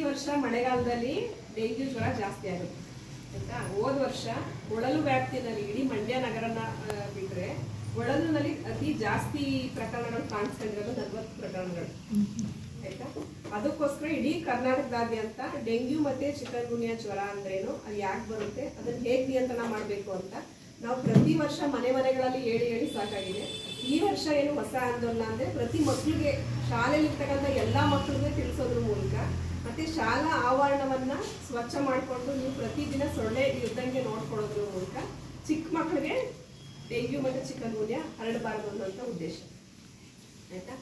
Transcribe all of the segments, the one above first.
ಈ ವರ್ಷ ಮಳೆಗಾಲದಲ್ಲಿ ಡೆಂಗ್ಯೂ ಜ್ವರ ಜಾಸ್ತಿ ಆಗುತ್ತೆ ಆಯ್ತಾ. ಹೋದ ವರ್ಷ ಒಳಲು ವ್ಯಾಪ್ತಿಯಲ್ಲಿ ಇಡೀ ಮಂಡ್ಯ ನಗರನ ಬಿಟ್ಟರೆ ಒಳಲಿನಲ್ಲಿ ಅತಿ ಜಾಸ್ತಿ ಪ್ರಕರಣಗಳು ಕಾಣಿಸ್ಕೊಂಡಿರೋದು 40 ಪ್ರಕರಣಗಳು ಆಯ್ತಾ. ಅದಕ್ಕೋಸ್ಕರ ಇಡೀ ಕರ್ನಾಟಕದಾದ್ಯಂತ ಡೆಂಗ್ಯೂ ಮತ್ತೆ ಚಿಕನ್ ಗುನ್ಯಾ ಜ್ವರ ಅಂದ್ರೇನು, ಅದು ಯಾಕೆ ಬರುತ್ತೆ, ಅದನ್ನ ಹೇಗೆ ನಿಯಂತ್ರಣ ಮಾಡಬೇಕು ಅಂತ ನಾವು ಪ್ರತಿ ವರ್ಷ ಮನೆಗಳಲ್ಲಿ ಹೇಳಿ ಸಾಕಾಗಿದೆ. ಈ ವರ್ಷ ಏನು ಹೊಸ ಆಂದೋಲನ ಅಂದ್ರೆ ಪ್ರತಿ ಮಕ್ಕಳಿಗೆ ಶಾಲೆಯಲ್ಲಿರ್ತಕ್ಕಂಥ ಎಲ್ಲ ಮಕ್ಕಳಿಗೆ ತಿಳಿಸೋದ್ರ ಮೂಲಕ ಮತ್ತೆ ಶಾಲಾ ಆವರಣವನ್ನ ಸ್ವಚ್ಛ ಮಾಡಿಕೊಂಡು ನೀವು ಪ್ರತಿದಿನ ಸೊಳ್ಳೆ ಇದ್ದಂಗೆ ನೋಡ್ಕೊಳ್ಳೋದ್ರ ಮೂಲಕ ಚಿಕ್ಕ ಮಕ್ಕಳಿಗೆ ಡೆಂಗ್ಯೂ ಮತ್ತೆ ಚಿಕನ್ ಗುನ್ಯಾ ಹರಡಬಾರದು ಅನ್ನೋಂಥ ಉದ್ದೇಶ ಆಯ್ತಾ.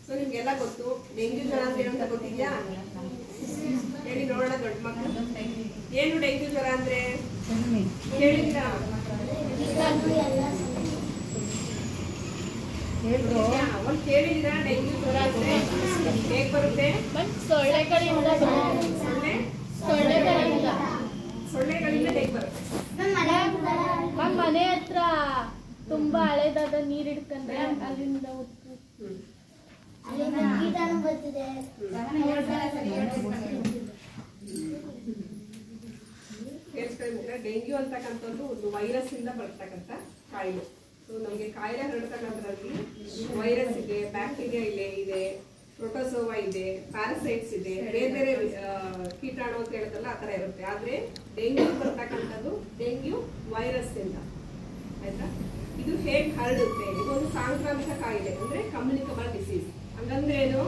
ಸೊ ನಿಮ್ಗೆಲ್ಲ ಗೊತ್ತು ಡೆಂಗ್ಯೂ ಜ್ವರ ಅಂದ್ರೆ ಏನು ಅಂತ ಗೊತ್ತಿದ್ಯಾ? ಹೇಳಿ ನೋಡೋಣ ದೊಡ್ಡ ಮಕ್ಕಳು. ಏನು ಡೆಂಗ್ಯೂ ಜ್ವರ ಅಂದ್ರೆ ಹೇಳಿದ್ರಾ? ಒಂದು ಕೇಳಿದಿರಾ ಡೆಂಗ್ಯೂ ಜ್ವರ ಅಂದ್ರೆ ಹೇಗೆ ಬರುತ್ತೆ? ಸೊಳ್ಳೆಗಳಿಂದ ಹೇಗೆ ಬರುತ್ತೆ? ನಮ್ಮ ಮನೆ ಹತ್ರ ತುಂಬಾ ಹಳೇದಾದ ನೀರ್ ಇಡ್ಕೊಂಡ್ರೆ ಅಲ್ಲಿಂದ ಡೆಂಗ್ಯೂ ಅಂತಕ್ಕಂಥದ್ದು ಒಂದು ವೈರಸ್ ಇಂದ ಬರ್ತಕ್ಕಂಥ ಕಾಯಿಲೆ. ಸೊ ನಮಗೆ ಕಾಯಿಲೆ ಹರಡ್ತಕ್ಕಂಥದ್ರಲ್ಲಿ ವೈರಸ್ ಇದೆ, ಬ್ಯಾಕ್ಟೀರಿಯಾ ಇದೆ, ಪ್ರೋಟೋಸೋವಾ ಇದೆ, ಪ್ಯಾರಾಸೈಟ್ಸ್ ಇದೆ, ಬೇರೆ ಕೀಟಾಣು ಅಂತ ಹೇಳುತ್ತಲ್ಲ ಆ ಥರ ಇರುತ್ತೆ. ಆದರೆ ಡೆಂಗ್ಯೂ ಬರ್ತಕ್ಕಂಥದ್ದು ಡೆಂಗ್ಯೂ ವೈರಸ್ ಇಂದ ಆಯ್ತಾ. ಇದು ಹೇಗೆ ಹರಡುತ್ತೆ? ಇದೊಂದು ಸಾಂಕ್ರಾಮಿಕ ಕಾಯಿಲೆ ಅಂದ್ರೆ ಕಮ್ಯುನಿಕಬಲ್ ಡಿಸೀಸ್. ಹಂಗಂದ್ರೆ ಏನು?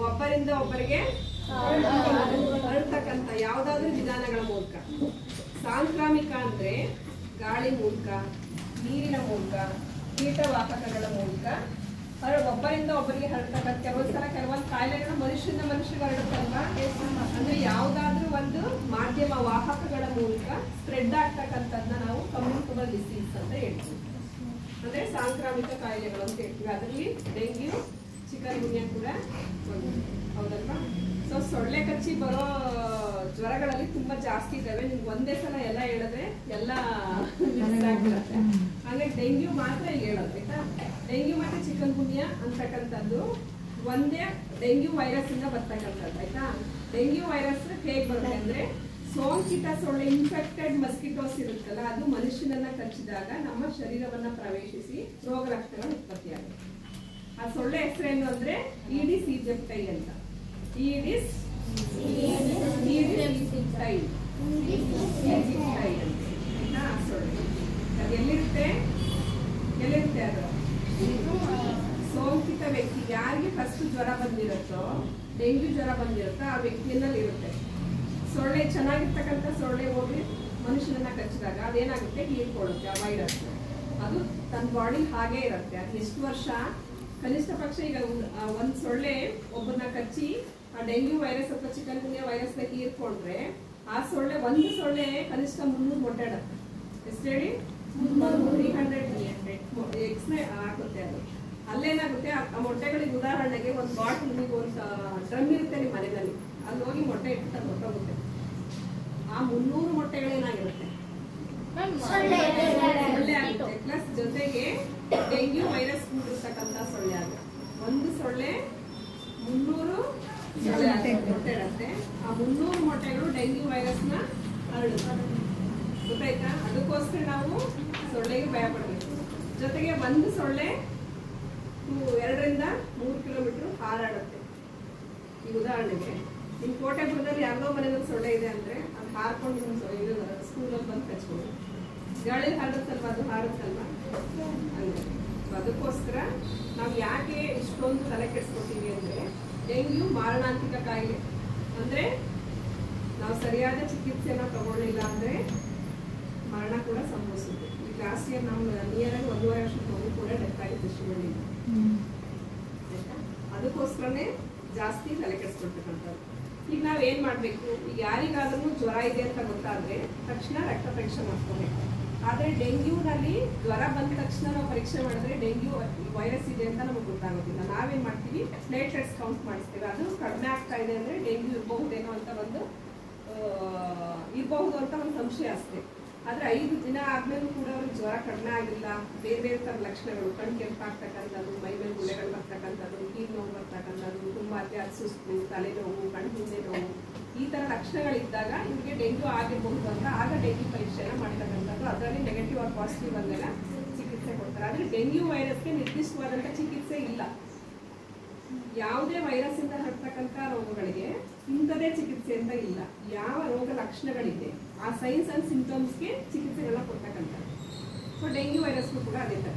ಒಬ್ಬರಿಂದ ಒಬ್ಬರಿಗೆ ಹರಡ್ತಕ್ಕಂಥ ಯಾವ್ದಾದ್ರು ವಿಧಾನಗಳ ಮೂಲಕ. ಸಾಂಕ್ರಾಮಿಕ ಅಂದ್ರೆ ಗಾಳಿ ಮೂಲಕ, ನೀರಿನ ಮೂಲಕ, ಕೀಟವಾಹಕಗಳ ಮೂಲಕ ಒಬ್ಬರಿಂದ ಒಬ್ಬರಿಗೆ ಹರಡ್ತಕ್ಕಂಥ. ಕೆಲವೊಂದು ಕಾಯಿಲೆಗಳು ಮನುಷ್ಯರಿಂದ ಮನುಷ್ಯರಿಗೆ ಹರಡುತ್ತಲ್ವಾ, ಅಂದ್ರೆ ಯಾವ್ದಾದ್ರು ಒಂದು ಮಾಧ್ಯಮ ವಾಹಕಗಳ ಮೂಲಕ ಸ್ಪ್ರೆಡ್ ಆಗ್ತಕ್ಕಂಥದ್ದನ್ನ ನಾವು ಕಮ್ಯುನಿಕಬಲ್ ಡಿಸೀಸ್ ಅಂತ ಹೇಳ್ತೀವಿ. ಅಂದ್ರೆ ಸಾಂಕ್ರಾಮಿಕ ಕಾಯಿಲೆಗಳು ಅಂತ ಹೇಳ್ತೀವಿ. ಅದರಲ್ಲಿ ಡೆಂಗ್ಯೂ ಚಿಕನ್ ಗುನ್ಯಾ ಕೂಡ ಹೌದಲ್ವಾ. ಸೊ ಸೊಳ್ಳೆ ಕಚ್ಚಿ ಬರೋ ಜ್ವರಗಳಲ್ಲಿ ತುಂಬಾ ಜಾಸ್ತಿ ಇದಾವೆ. ನಿಮ್ಗೆ ಒಂದೇ ಸಲ ಎಲ್ಲ ಹೇಳಿದ್ರೆ ಎಲ್ಲ ಆಗ್ಬಿಡುತ್ತೆ. ಹಾಗೆ ಡೆಂಗ್ಯೂ ಮಾತ್ರ ಹೇಳೋದು ಆಯ್ತಾ. ಡೆಂಗ್ಯೂ ಮತ್ತೆ ಚಿಕನ್ ಗುನ್ಯಾ ಅಂತಕ್ಕಂಥದ್ದು ಒಂದೇ ಡೆಂಗ್ಯೂ ವೈರಸ್ ಇಂದ ಬರ್ತಕ್ಕಂಥದ್ದು ಆಯ್ತಾ. ಡೆಂಗ್ಯೂ ವೈರಸ್ ಹೇಗೆ ಬರುತ್ತೆ ಅಂದ್ರೆ ಸೋಂಕಿತ ಸೊಳ್ಳೆ ಇನ್ಫೆಕ್ಟೆಡ್ ಮಸ್ಕಿಟೋಸ್ ಇರುತ್ತಲ್ಲ, ಅದು ಮನುಷ್ಯನನ್ನ ಕಚ್ಚಿದಾಗ ನಮ್ಮ ಶರೀರವನ್ನ ಪ್ರವೇಶಿಸಿ ರೋಗ ಲಕ್ಷಣಗಳು ಉತ್ಪತ್ತಿಯಾಗುತ್ತೆ. ಆ ಸೊಳ್ಳೆ ಹೆಸರೇನು ಅಂದ್ರೆ ಈಡಿಸ್ ಈಜಿಪ್ಟೈ ಅಂತ. ಈಡಿಸ್ ಈಜಿಪ್ಟೈ ಅಂತ ಆ ಸೊಳ್ಳೆ ಅದು ಎಲ್ಲಿರುತ್ತೆ ಅದು ಸೋಂಕಿತ ವ್ಯಕ್ತಿ ಯಾರಿಗೆ ಫಸ್ಟ್ ಜ್ವರ ಬಂದಿರುತ್ತೋ, ಡೆಂಗ್ಯೂ ಜ್ವರ ಬಂದಿರುತ್ತೋ ಆ ವ್ಯಕ್ತಿಯಲ್ಲಿ ಇರುತ್ತೆ. ಸೊಳ್ಳೆ ಚೆನ್ನಾಗಿರ್ತಕ್ಕಂಥ ಸೊಳ್ಳೆ ಹೋಗಿ ಮನುಷ್ಯನನ್ನ ಕಚ್ಚಿದಾಗ ಅದೇನಾಗುತ್ತೆ, ಹೀರ್ಕೊಳ್ಳುತ್ತೆ ಆ ವೈರಸ್. ಅದು ತನ್ನ ಬಾಡಿ ಹಾಗೆ ಇರುತ್ತೆ. ಅದು ಎಷ್ಟು ವರ್ಷ, ಕನಿಷ್ಠ ಪಕ್ಷ ಈಗ ಒಂದು ಸೊಳ್ಳೆ ಒಬ್ಬನ ಕಚ್ಚಿ ಆ ಡೆಂಗ್ಯೂ ವೈರಸ್ ಅಥವಾ ಚಿಕನ್ ಗುನ್ಯಾ ವೈರಸ್ನ ಹೀರ್ಕೊಂಡ್ರೆ ಆ ಸೊಳ್ಳೆ ಒಂದು ಸೊಳ್ಳೆ ಕನಿಷ್ಠ 300 ಮೊಟ್ಟೆ ಇಡುತ್ತೆ. ಎಷ್ಟು ಹೇಳಿ? 300 ಎಕ್ಸ್ನೇ ಆಗುತ್ತೆ. ಅದು ಅಲ್ಲೇನಾಗುತ್ತೆ, ಆ ಮೊಟ್ಟೆಗಳಿಗೆ ಉದಾಹರಣೆಗೆ ಒಂದು ಬಾಟಲ್, ನೀವು ಒಂದು ಡ್ರಮ್ ಇರುತ್ತೆ ನಿಮ್ಮ ಮನೆಯಲ್ಲಿ, ಅಲ್ಲಿ ಹೋಗಿ ಮೊಟ್ಟೆ ಇಟ್ಟು ಹೊಟ್ಟೋಗುತ್ತೆ. ಆ 300 ಮೊಟ್ಟೆಗಳೇನಾಗಿರುತ್ತೆ, ಸೊಳ್ಳೆ ಆಗುತ್ತೆ. ಪ್ಲಸ್ ಜೊತೆಗೆ ಡೆಂಗ್ಯೂ ವೈರಸ್ ಕೂಡಿರ್ತಕ್ಕಂಥ ಸೊಳ್ಳೆ ಆಗುತ್ತೆ. ಒಂದು ಸೊಳ್ಳೆ 300 ಮೊಟ್ಟೆ ಇರುತ್ತೆ. ಆ 300 ಮೊಟ್ಟೆಗಳು ಡೆಂಗ್ಯೂ ವೈರಸ್ನ ಹರಡುತ್ತೆ. ಗೊತ್ತಾಯ್ತಾ? ಅದಕ್ಕೋಸ್ಕರ ನಾವು ಸೊಳ್ಳೆಗೆ ಭಯ ಪಡಬೇಕು. ಜೊತೆಗೆ ಒಂದು ಸೊಳ್ಳೆ 2 ರಿಂದ 3 ಕಿಲೋಮೀಟರ್ ಹಾರಾಡುತ್ತೆ. ಈ ಉದಾಹರಣೆಗೆ ನಿಮ್ಮ ಕೋಟೆಪುರದಲ್ಲಿ ಯಾರ್ದೋ ಮನೆಯಲ್ಲಿ ಸೊಳ್ಳೆ ಇದೆ ಅಂದ್ರೆ ಅದು ಹಾರ್ಕೊಂಡು ನಿಮ್ಮ ಸ್ಕೂಲಲ್ಲಿ ಬಂದು ಕಚ್ಬೋದು. ಗಾಳಿ ಹಾರುತ್ತಲ್ವ, ಅದು ಹಾರುತ್ತಲ್ವಾ ಹಂಗೆ. ಅದಕ್ಕೋಸ್ಕರ ನಾವು ಯಾಕೆ ಇಷ್ಟೊಂದು ತಲೆ ಕೆಡಿಸ್ಕೊತೀವಿ ಅಂದ್ರೆ ಡೆಂಗ್ಯೂ ಮಾರಣಾಂತಿಕ ಕಾಯಿಲೆ. ಅಂದ್ರೆ ನಾವು ಸರಿಯಾದ ಚಿಕಿತ್ಸೆನ ತಗೊಳ್ಳಿಲ್ಲ ಅಂದ್ರೆ ಮರಣ ಕೂಡ ಸಂಭವಿಸುತ್ತೆ. ಈಗ ಲಾಸ್ಟ್ ಇಯರ್ ನಾವು ನಿಯರಾಗಿ 1.5 ವರ್ಷದ ಮಗು ಕೂಡ ಡೆತ್ ಆಗಿತ್ತು ಶಿವಳ್ಳಿಯಿಂದ ಆಯ್ತಾ. ಅದಕ್ಕೋಸ್ಕರನೇ ಜಾಸ್ತಿ ತಲೆ ಕೆಡಿಸ್ಕೊಳ್ತಕ್ಕಂಥದ್ದು. ಈಗ ನಾವು ಏನ್ ಮಾಡ್ಬೇಕು, ಈಗ ಯಾರಿಗಾದ್ರೂ ಜ್ವರ ಇದೆ ಅಂತ ಗೊತ್ತಾದ್ರೆ ತಕ್ಷಣ ರಕ್ತ ಪರೀಕ್ಷೆ ಮಾಡ್ಕೋಬೇಕು. ಆದ್ರೆ ಡೆಂಗ್ಯೂನಲ್ಲಿ ಜ್ವರ ಬಂದ ತಕ್ಷಣ ನಾವು ಪರೀಕ್ಷೆ ಮಾಡಿದ್ರೆ ಡೆಂಗ್ಯೂ ವೈರಸ್ ಇದೆ ಅಂತ ನಮಗೆ ಗೊತ್ತಾಗೋದಿಲ್ಲ. ನಾವೇನ್ ಮಾಡ್ತೀವಿ, ಪ್ಲೇಟ್ಲೆಟ್ಸ್ ಕೌಂಟ್ ಮಾಡಿಸ್ತೀವಿ. ಅದು ಕಡಿಮೆ ಆಗ್ತಾ ಇದೆ ಅಂದ್ರೆ ಡೆಂಗ್ಯೂ ಇರಬಹುದೇನೋ ಅಂತ ಒಂದು ಸಂಶಯ ಅಷ್ಟೇ. ಆದ್ರೆ 5 ದಿನ ಆದ್ಮೇಲೂ ಕೂಡ ಅವ್ರಿಗೆ ಜ್ವರ ಕಡಿಮೆ ಆಗಿಲ್ಲ, ಬೇರೆ ಬೇರೆ ತರ ಲಕ್ಷಣಗಳು, ಕಣ್ ಕೆಂಪಾಗ್ತಕ್ಕಂಥದ್ದು, ಮೈ ಮೇಲೆ ಗುಳ್ಳೆಗಳು ಬರ್ತಕ್ಕಂಥದ್ದು, ಕೀಲ್ ನೋವು ಬರ್ತಕ್ಕಂಥದ್ದು, ತುಂಬಾ ಅತ್ಯಾದ ಸುಸ್ತು, ತಲೆನೋವು, ಕಣ್ಣು ಹಿಂದೆ ನೋವು, ಈ ತರ ಲಕ್ಷಣಗಳಿದ್ದಾಗ ಇವ್ರಿಗೆ ಡೆಂಗ್ಯೂ ಆಗಿರ್ಬಹುದು ಅಂತ ಆಗ ಡೆಂಗ್ಯೂ ಪರೀಕ್ಷೆನ ಮಾಡ್ತಕ್ಕಂಥದ್ದು. ಅದರಲ್ಲಿ ನೆಗೆಟಿವ್ ಆರ್ ಪಾಸಿಟಿವ್ ಅಂದೆಲ್ಲ ಚಿಕಿತ್ಸೆ ಕೊಡ್ತಾರೆ. ಆದ್ರೆ ಡೆಂಗ್ಯೂ ವೈರಸ್ಗೆ ನಿರ್ದಿಷ್ಟವಾದಂಥ ಚಿಕಿತ್ಸೆ ಇಲ್ಲ. ಯಾವುದೇ ವೈರಸ್ ಇಂದ ಹರಡ್ತಕ್ಕಂಥ ರೋಗಗಳಿಗೆ ಇಂಥದೇ ಚಿಕಿತ್ಸೆ ಅಂತ ಇಲ್ಲ. ಯಾವ ರೋಗ ಲಕ್ಷಣಗಳಿದೆ ಆ ಸೈನ್ಸ್ ಅಂಡ್ ಸಿಂಪ್ಟಮ್ಸ್ಗೆ ಚಿಕಿತ್ಸೆಗಳನ್ನ ಕೊಡ್ತಕ್ಕಂಥದ್ದು. ಸೊ ಡೆಂಗ್ಯೂ ವೈರಸ್ಗೂ ಕೂಡ ಅದೇ ತರ.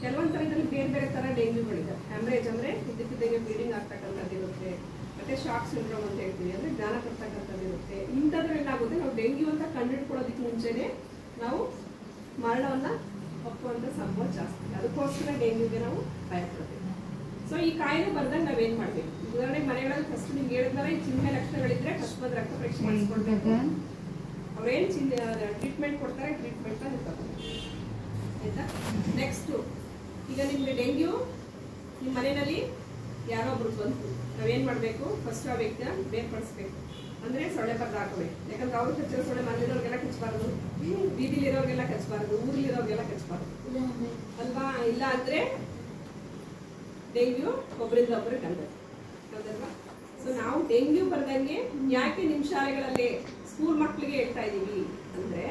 ಕೆಲವೊಂದು ಥರದಲ್ಲಿ ಬೇರೆ ಬೇರೆ ತರ ಡೆಂಗ್ಯೂಗಳಿದೆ. ಹ್ಯಾಮ್ರೇಜ್ ಅಂದ್ರೆ ಇದ್ದಕ್ಕಿದ್ದಂಗೆ ಬ್ಲೀಡಿಂಗ್ ಆಗ್ತಕ್ಕಂಥದ್ದು ಇರುತ್ತೆ, ಮತ್ತೆ ಶಾಕ್ ಸಿಂಡ್ರೋಮ್ ಅಂತ ಹೇಳ್ತೀವಿ, ಅಂದ್ರೆ ಜ್ಞಾನ ಕೊಡ್ತಕ್ಕಂಥದ್ದು ಇರುತ್ತೆ. ಇಂಥದ್ರಲ್ಲಿ ಏನಾಗುತ್ತೆ, ನಾವು ಡೆಂಗ್ಯೂ ಅಂತ ಕಂಡುಹಿಡ್ಕೊಳ್ಳೋದಕ್ಕೆ ಮುಂಚೆನೆ ನಾವು ಮರಣವನ್ನ ಒಪ್ಪುವಂತ ಸಂಭವ ಜಾಸ್ತಿ. ಅದಕ್ಕೋಸ್ಕರ ಡೆಂಗ್ಯೂಗೆ ನಾವು ಭಯಪಡ್ತೀವಿ. ಸೊ ಈ ಕಾಯಿಲೆ ಬರ್ದಾಗ ನಾವೇನ್ ಮಾಡ್ಬೇಕು? ಉದಾಹರಣೆಗೆ ಮನೆಗಳಲ್ಲಿ ಫಸ್ಟ್ ನಿಮ್ಗೆ ಹೇಳಿದ್ಮೇಲೆ ಈ ಚಿಹ್ನೆ ಲಕ್ಷಣಗಳಿದ್ರೆ ಫಸ್ಟ್ ಬಂದು ರಕ್ತ ಪರೀಕ್ಷೆ ಮಾಡಿಸ್ಕೊಳ್ಬೇಕು. ಅವ್ರೇನ್ ಟ್ರೀಟ್ಮೆಂಟ್ ಕೊಡ್ತಾರೆ, ಟ್ರೀಟ್ಮೆಂಟ್ ಆಯ್ತಾ. ನೆಕ್ಸ್ಟ್, ಈಗ ನಿಮ್ಗೆ ಡೆಂಗ್ಯೂ ನಿಮ್ಮ ಮನೆಯಲ್ಲಿ ಯಾರೋ ಒಬ್ರು ಬಂತು, ನಾವೇನ್ ಮಾಡ್ಬೇಕು? ಫಸ್ಟ್ ಆ ವ್ಯಕ್ತಿನ ಬೇರ್ಪಡಿಸ್ಬೇಕು. ಅಂದ್ರೆ ಸೊಳ್ಳೆ ಪರ್ದ ಹಾಕಬೇಕು. ಯಾಕಂದ್ರೆ ಅವ್ರು ಕಚ್ಚೋ ಸೊಳ್ಳೆ ಮನೇಲಿರೋರ್ಗೆಲ್ಲ ಕಚ್ಚಬಾರ್ದು, ಬೀದಿಲಿರೋರ್ಗೆಲ್ಲ ಕಚ್ಚಬಾರ್ದು, ಊರ್ಲಿರೋರ್ಗೆಲ್ಲ ಕಚ್ಚಬಾರ್ದು ಅಲ್ವಾ? ಇಲ್ಲ ಅಂದ್ರೆ ಡೆಂಗ್ಯೂ ಒಬ್ಬರಿಂದ ಒಬ್ಬರು ಹೌದಲ್ವಾ? ಸೊ ನಾವು ಡೆಂಗ್ಯೂ ಬರ್ದಂಗೆ ಯಾಕೆ ನಿಮ್ಮ ಶಾಲೆಗಳಲ್ಲಿ ಸ್ಕೂಲ್ ಮಕ್ಕಳಿಗೆ ಹೇಳ್ತಾ ಇದೀವಿ ಅಂದ್ರೆ,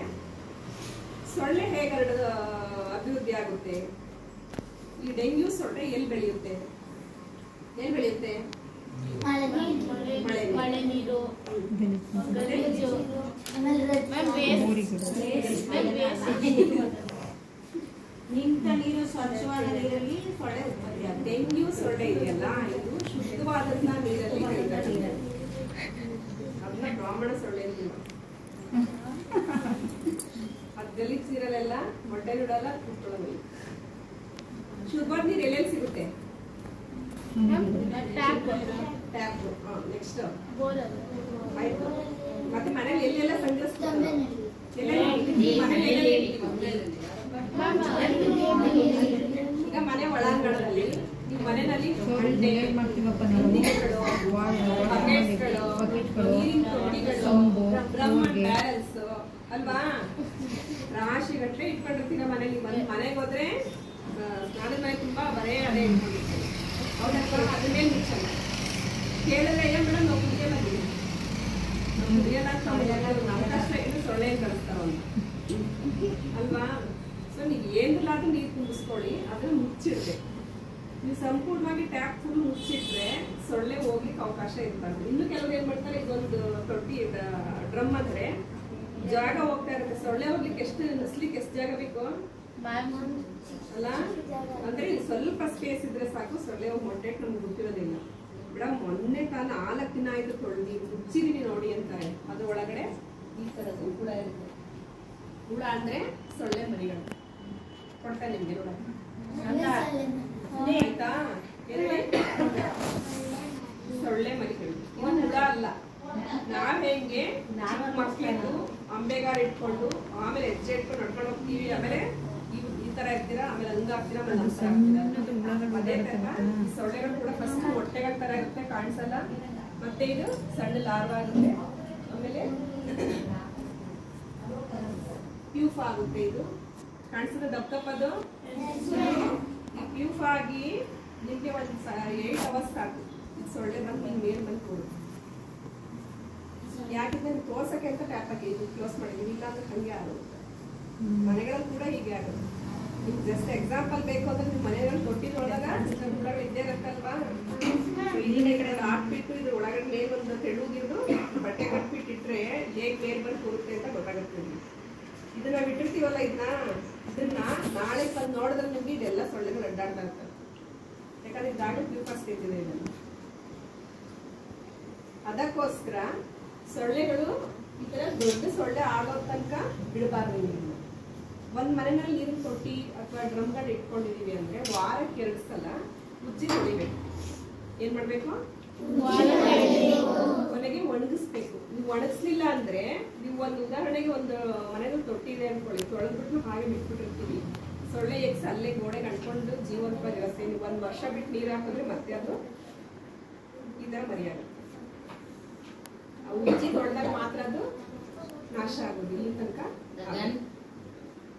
ಸೊಳ್ಳೆ ಹೇಗೆ ಅಭಿವೃದ್ಧಿ ಆಗುತ್ತೆ, ಈ ಡೆಂಗ್ಯೂ ಸೊಳ್ಳೆ ಎಲ್ಲಿ ಬೆಳೆಯುತ್ತೆ? ಏನ್ ಬೆಳೆಯುತ್ತೆ? ಮಳೆ ನೀರು, ನಿಂತ ನೀರು, ಸ್ವಚ್ಛವಾದ ನೀರಲ್ಲಿ ಸೊಳ್ಳೆ ಉತ್ಪತ್ತಿ ಆಗುತ್ತೆ. ಡೆಂಗ್ಯೂ ಸೊಳ್ಳೆ ಇದೆಯಲ್ಲ, ಇದು ಶುದ್ಧವಾದಂತ ನೀರಲ್ಲಿ ಬೆಳೀತಾರೆ. ಅದನ್ನ ಬ್ರಾಹ್ಮಣ ಸೊಳ್ಳೆ ಅಂತೀವಿ. ಅದ್ ಗಲೀಜ್ ನೀರಲ್ಲೆಲ್ಲ ಮೊಟ್ಟೆ ಬಿಡಲ್ಲ, ಕುತ್ಕೊಳ್ಳೋದು. ಶುದ್ಧವಾದ ನೀರು ಎಲ್ಲೆಲ್ಲಿ ಸಿಗುತ್ತೆ? ಟ್ಯಾಪ್. ನೆಕ್ಸ್ಟ್ ಆಯ್ತು. ಮತ್ತೆ ಮನೇಲಿ ಎಲ್ಲೆಲ್ಲ ಸಂಗ್ರಹಿಸ್ತಾರೆ? ಈಗ ಮನೆ ಒಳಾಂಗಣದಲ್ಲಿ ನಿಮ್ಮ ಮನೆಯಲ್ಲಿ ಬ್ಯಾರಲ್ಸ್ ಅಲ್ವಾ, ರಾಶಿಗಟ್ಲೆ ಇಟ್ಕೊಂಡಿರ್ತೀರ ಮನೇಲಿ. ಮನೆಗೆ ಹೋದ್ರೆ ಸ್ನಾನದ ಮನೆ ತುಂಬಾ ಬರೇ ಅದೇ ಇಟ್ಕೊಂಡಿರ್ತೀವಿ. ಹೌದಲ್ವಾ? ಅದನ್ನೇ ಮುಚ್ಚಲ್ಲ. ಕೇಳಿದ್ರೆ ಏನ್ ಮೇಡಮ್ ನಾವು ಕುಡಿಯಲ್ಲ, ಕುಡಿಯಲ್ಲ ನಮ್ಮ ಕಷ್ಟ ಏನು ಸೊಳ್ಳೆ ಕಳಿಸ್ತಾವ ಅಲ್ವಾ? ಸೊ ನೀವು ಏನಿಲ್ಲಾದ್ರೂ ನೀರು ತುಂಬಿಸ್ಕೊಳ್ಳಿ, ಅದನ್ನ ಮುಚ್ಚಿಡ್ಬೇಕು. ನೀವು ಸಂಪೂರ್ಣವಾಗಿ ಟ್ಯಾಪ್ ಫುಲ್ ಮುಚ್ಚಿಟ್ರೆ ಸೊಳ್ಳೆ ಹೋಗ್ಲಿಕ್ಕೆ ಅವಕಾಶ ಇರ್ಬಾರ್ದು. ಇನ್ನು ಕೆಲವರು ಏನ್ ಮಾಡ್ತಾರೆ, ಇದೊಂದು ತೊಟ್ಟಿ ಡ್ರಮ್ ಅಂದ್ರೆ ಜಾಗ ಹೋಗ್ತಾ ಇರುತ್ತೆ. ಸೊಳ್ಳೆ ಹೋಗ್ಲಿಕ್ಕೆ ನಸ್ಲಿಕ್ಕೆ ಎಷ್ಟು ಜಾಗ ಬೇಕು ಅಲ್ಲ? ಅಂದ್ರೆ ಸ್ವಲ್ಪ ಸ್ಪೇಸ್ ಇದ್ರೆ ಸಾಕು, ಸೊಳ್ಳೆ ಹೋಗಿ ಮೊಟ್ಟೆ ನಮ್ಗೆ ಗೊತ್ತಿರೋದಿಲ್ಲ. ಮೇಡಮ್ ಮೊನ್ನೆ 4 ದಿನ ಆಯ್ತು ತೊಳ್ದಿ ಮುಚ್ಚಿದೀನಿ ನೋಡಿ ಅಂತಾರೆ. ಅದ್ರ ಒಳಗಡೆ ಈ ತರದ್ದು ಹುಳ ಇರುತ್ತೆ. ಹುಳ ಅಂದ್ರೆ ಸೊಳ್ಳೆ ಮರಿಗಳು. ಕೊಡ್ತಾ ನಿಮ್ಗೆ ಹುಳ ಆಯ್ತಾ? ಸೊಳ್ಳೆ ಮರಿಗಳು ಇದು ಹುಳ ಅಲ್ಲ. ನಾವ್ ಹೆಂಗೆ ಮಕ್ಕಳಿದ್ದು ಅಂಬೆಗಾರ ಇಟ್ಕೊಂಡು ಆಮೇಲೆ ಹೆಜ್ಜೆ ಇಟ್ಕೊಂಡು ನಡ್ಕೊಂಡು ಹೋಗ್ತೀವಿ, ಆಮೇಲೆ ಈ ತರ ಇರ್ತೀರಾ, ಆಮೇಲೆ ಹಂಗ ಆಗ್ತೀರಾ, ಆಮೇಲೆ ಅದೇ ತರ ಸೊಳ್ಳೆಗಳು ಕೂಡ ಫಸ್ಟ್ ಹೊಟ್ಟೆಗಳ ತರ ಇರುತ್ತೆ, ಕಾಣಿಸಲ್ಲ. ಮತ್ತೆ ಇದು ಸಣ್ಣ ಲಾರ್ವಾ ಆಗುತ್ತೆ, ಆಮೇಲೆ ಪ್ಯೂಫ್ ಆಗುತ್ತೆ. ಇದು ಕಾಣಿಸುತ್ತೆ ದಪ್ಪ ದಪ್ಪದು. ಪ್ಯೂಫ್ ಆಗಿ ನಿಮ್ಗೆ ಒಂದು 8 ಅವರ್ಸ್ ಸಾಕು. ಇದು ಸೊಳ್ಳೆ ಬಂದು ನಿಮ್ಗೆ ಮೇಲ್ ಬಂದು ಕೊಡು. ಯಾಕಿದ್ರೆ ತೋರ್ಸಕ್ಕೆ ಅಂತ ಟ್ಯಾಪ್ ಹಾಕಿ ಇದು ಕ್ಲೋಸ್ ಮಾಡಿದೀವಿ, ಇಲ್ಲ ಅಂದ್ರೆ ಹಂಗೆ ಆಗುತ್ತೆ. ಮನೆಗಳಲ್ಲಿ ಕೂಡ ಹೀಗೆ ಆಗುತ್ತೆ. ನಿಮ್ಗೆ ಜಸ್ಟ್ ಎಕ್ಸಾಂಪಲ್ ಬೇಕು ಅಂದ್ರೆ ನಿಮ್ಮ ಮನೆಯಲ್ಲಿ ತೊಟ್ಟಿನೊಳಗ ಹುಳಗಳು ಇದ್ದೇ ಇರುತ್ತಲ್ವಾ, ಇಲ್ಲಿನ ಕಡೆ ಹಾಕ್ಬಿಟ್ಟು ಇದ್ರ ಒಳಗಡೆ ಮೇಲ್ ಒಂದು ತೆಳುಗಿರ್ದು ಬಟ್ಟೆ ಕಟ್ಬಿಟ್ಟಿಟ್ರೆ ಹೇಗೆ ಮೇಲ್ ಬಂದು ಕೂರುತ್ತೆ ಅಂತ ಗೊತ್ತಾಗುತ್ತೆ. ಇದನ್ನ ನಾವು ಇಟ್ಟಿರ್ತೀವಲ್ಲ, ಇದನ್ನ ನಾಳೆ ಬಂದು ನೋಡಿದ್ರೆ ನಿಮ್ಗೆ ಇದೆಲ್ಲ ಸೊಳ್ಳೆಗಳು ಅಡ್ಡಾಡ್ತಾ ಇರ್ತವೆ. ಯಾಕಂದ್ರೆ ದಾಡು ಪ್ಯೂಪರ್ ಸ್ಟೇಜ್ ಇದೆ ಇದನ್ನು. ಅದಕ್ಕೋಸ್ಕರ ಸೊಳ್ಳೆಗಳು ಈ ತರ ದೊಡ್ಡ ಸೊಳ್ಳೆ ಆಗೋ ತನಕ ಬಿಡಬಾರ್ದು. ನೀವು ಒಂದ್ ಮನೆಯಲ್ಲಿ ನೀರಿನ ತೊಟ್ಟಿ ಅಥವಾ ಡ್ರಮ್ಗಳು ಇಟ್ಕೊಂಡಿದೀವಿ ಅಂದ್ರೆ ವಾರಕ್ಕೆ 2 ಸಲ ಮುಚ್ಚಿ ಹೊಡಿಬೇಕು. ಏನ್ ಮಾಡ್ಬೇಕು? ಕೊನೆಗೆ ಒಣಗಿಸ್ಬೇಕು. ನೀವು ಒಣಗಿಸ್ಲಿಲ್ಲ ಅಂದ್ರೆ, ನೀವು ಒಂದು ಉದಾಹರಣೆಗೆ ಒಂದು ಮನೆಯಲ್ಲಿ ತೊಟ್ಟಿ ಇದೆ ಅನ್ಕೊಳ್ಳಿ, ತೊಳೆದ್ಬಿಟ್ಟು ಹಾಗೆ ಬಿಟ್ಬಿಟ್ಟಿರ್ತೀವಿ, ಸೊಳ್ಳೆ ಎಕ್ಸ್ ಅಲ್ಲೇ ಗೋಡೆಗೆ ಅಂಟ್ಕೊಂಡು ಜೀವನೋಪಾಯ ವ್ಯವಸ್ಥೆ. ನೀವು 1 ವರ್ಷ ಬಿಟ್ಟು ನೀರು ಹಾಕಿದ್ರೆ ಮತ್ತೆ ಅದು ಈ ತರ ಮರಿಯಾಗುತ್ತೆ. ಉಜ್ಜಿ ತೊಳೆದಾಗ ಮಾತ್ರ ಅದು ನಾಶ ಆಗೋದು. ಇಲ್ಲಿ ತನಕ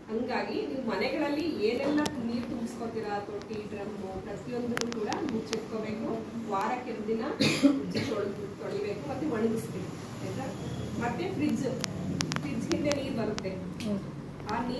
ಹಂಗಾಗಿ ನೀವು ಮನೆಗಳಲ್ಲಿ ಏನೆಲ್ಲ ನೀರು ತುಂಬಿಸ್ಕೊತೀರಾ, ತೊಟ್ಟಿ, ಡ್ರಮ್ಮು, ಪ್ರತಿಯೊಂದನ್ನು ಕೂಡ ಮುಚ್ಚಿಟ್ಕೋಬೇಕು. ವಾರಕ್ಕೆ 2 ದಿನ ತೊಳಿಬೇಕು ಮತ್ತೆ ಒಣಗಿಸ್ಬೇಕು ಆಯ್ತಾ. ಮತ್ತೆ ಫ್ರಿಡ್ಜ್ ಹಿಂದೆ ನೀರು ಬರುತ್ತೆ, ಆ ನೀರು